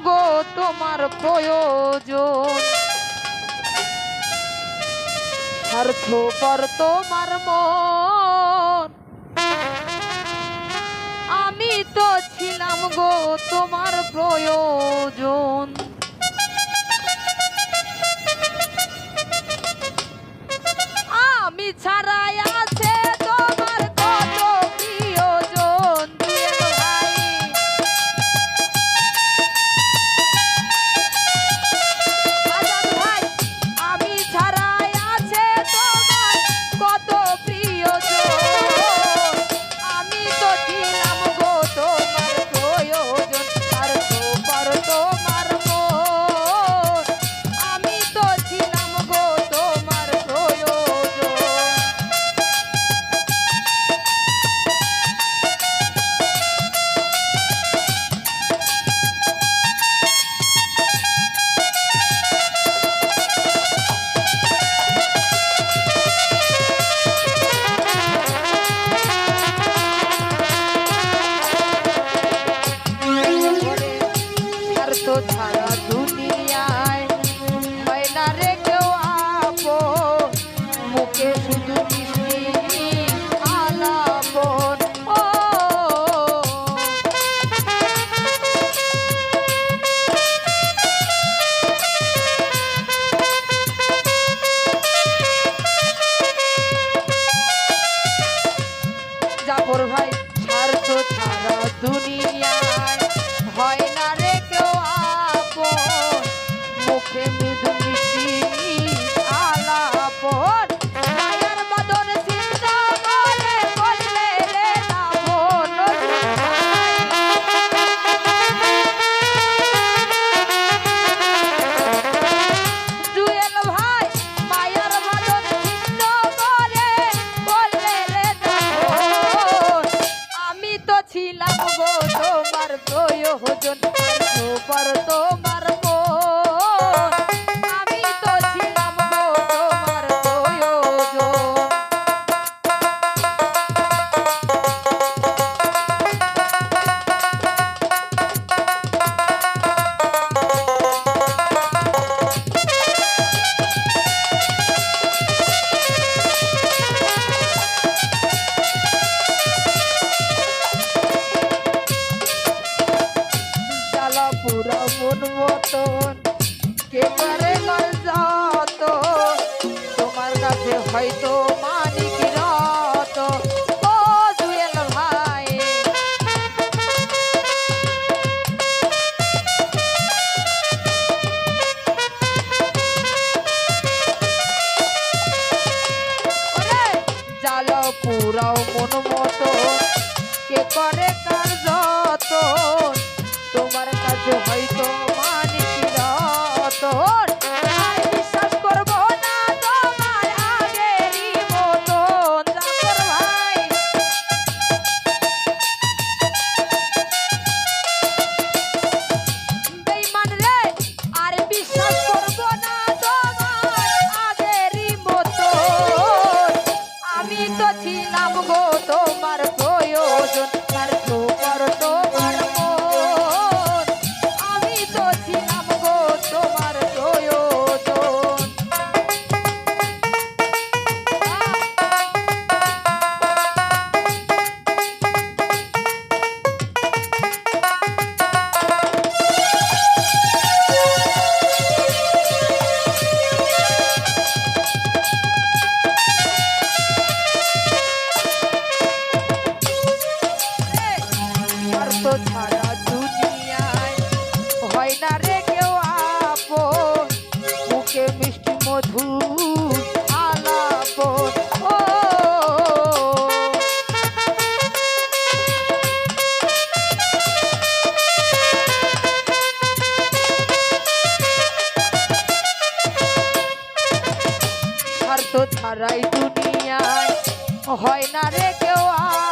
গো তোমার প্রয়োজন, স্বার্থপর তোমার মন, আমি তো ছিলাম গো তোমার প্রয়োজন। আমি ছাড়াই আছে তোমার কত প্রিয়জন, দুয়েল ভাই আজাদ ভাই, আমি ছাড়াই আছে তোমার কত প্রিয়জন, আমি তো ছিলাম গো তোমার প্রয়োজন, স্বার্থপর তোমার মন, আমি তো ছিলাম গো তোমার প্রয়োজন। স্বার্থ ছাড়া দুনিয়ায় হয় না রে কেউ আপন, মুখে শুধু মিষ্টি আলাপন। ও জাফর ভাই, স্বার্থ ছাড়া দুনিয়ায় হয় না রে কেউ আপন, মুখে মৃদু মিষ্টি আলাপন, মায়ার বাঁধন ছিন্ন করে করলে রে দাফন। জুয়েল ভাই, মায়ার বাঁধন ছিন্ন করে করলে রে দাফন, আমি তো ছিলাম গো তোমার প্রয়োজন, স্বার্থপর তোমার মন, আমি তো ছিলাম গো তোমার প্রয়োজন। জ্বালা পুরা মন মতন কে পারে গল যত, তোমার কাছে হয়তো মানিক রত। ও জুয়েল ভাই, ওরে জ্বালা পুরাও মন মতন কে করে কার যত, তোমার কাছে হয়তো মানিক রতন, আর বিশ্বাস করব না তোমার আগেরই মতন। জাফর ভাই বেঈমান রে, আর বিশ্বাস করব না তোমার আগেরই মতন, আমি তো ছিলাম গো তোমার প্রয়োজন, স্বার্থপর তোমার মন, আমি তো ছিলাম গো তোমার প্রয়োজন। স্বার্থ ছাড়া দুনিয়ায় হয় না রে কেউ আপন, মুখে মিষ্টি মধু আলাপন। ও স্বার্থ ছাড়াই দুনিয়ায় হয় না রে কেউ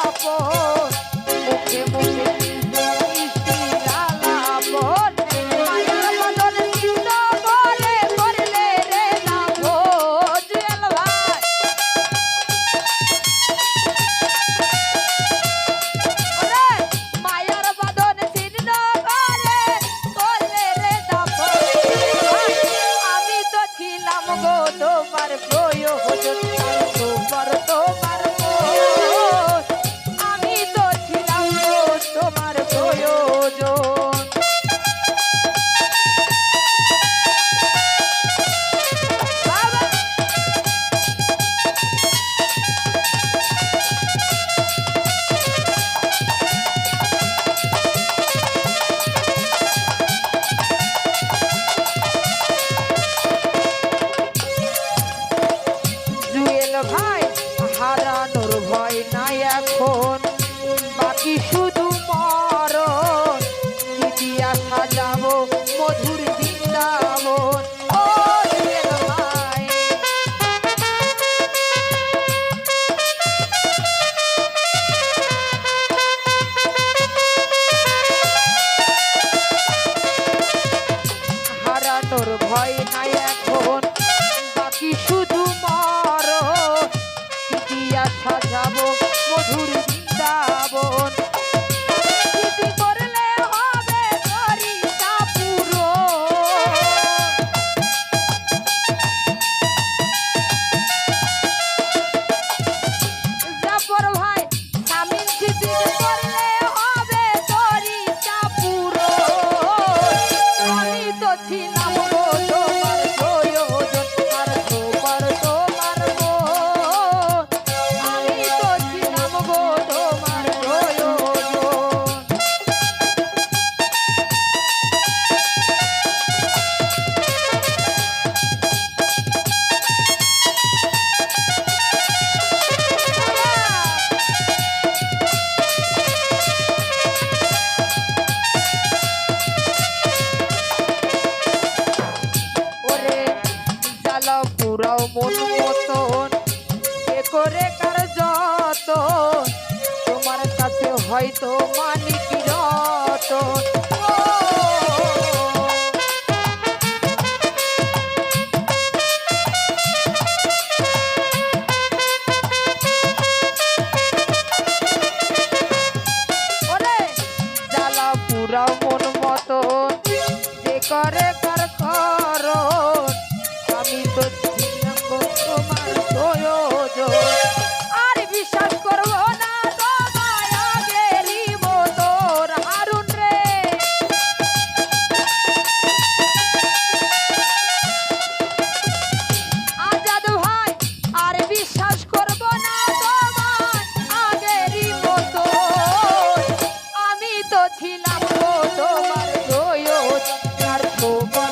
আপন, মুখে মুখে মিষ্টি আলাপন, মায়ার বাঁধন ছিন্ন করে করলে রে দাফন। জুয়েল ভাই ওরে মায়ার বাঁধন ছিন্ন করে করলে প্রয়োজন তোমার আমি তো ছিলাম তোমার প্রয়োজন। ভাই হারানোর ভয় নাই এখন, বাকি শুধু মরণ, কি দিয়া সাজাবো মধুর বৃন্দাবন। ও জুয়েল ভাই হারানোর ভয় নাই এখন, বাকি শুধু সাজাবো মধুর বৃন্দাবন। স্মৃতি করলে হবে সরিষা পুরো, জাফর ভাই স্বামীর স্মৃতি করলে হবে সরিষা পুরো। আমি তো ছিলাম তোমার প্রয়োজন আর তোমার পুরাও মন মতন এ করে কার যত, তোমার কাছে হয়তো মানিক রতন। ওরে জ্বালা পুরাও মন মতন যে করে কার করণ, আমি তো ছিলাম তোমার প্রয়োজন। আর বিশ্বাস করবো না তোমায় আগেরই মতন হারুন রে। আজাদ ভাই আর বিশ্বাস করবো না তোমায় আগেরই মতন, আমি তো ছিলাম তোমার প্রয়োজন আর তোমার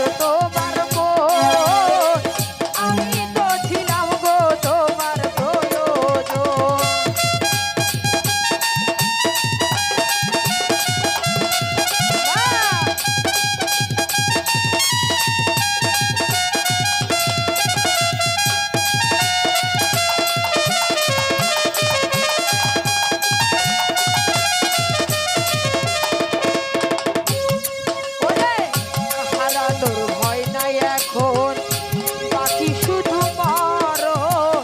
এখন, বাকি শুধু মরণ,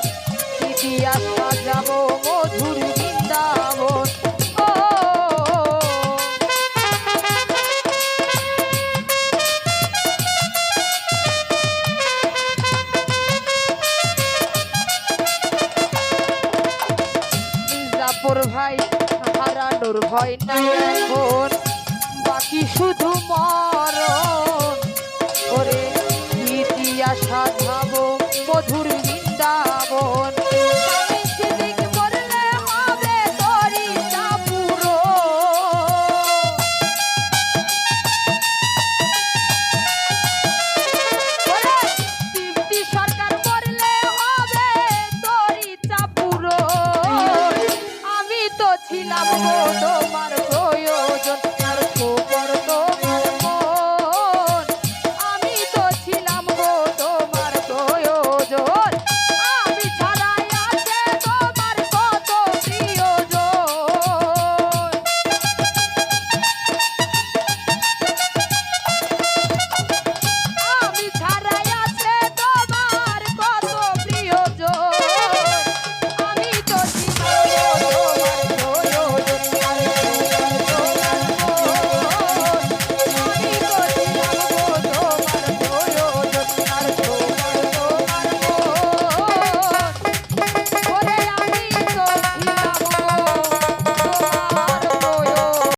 কি দিয়া সাজাবো মধুর বৃন্দাবন। ও জাফর ভাই হারানোর ভয় নাই এখন, বাকি শুধু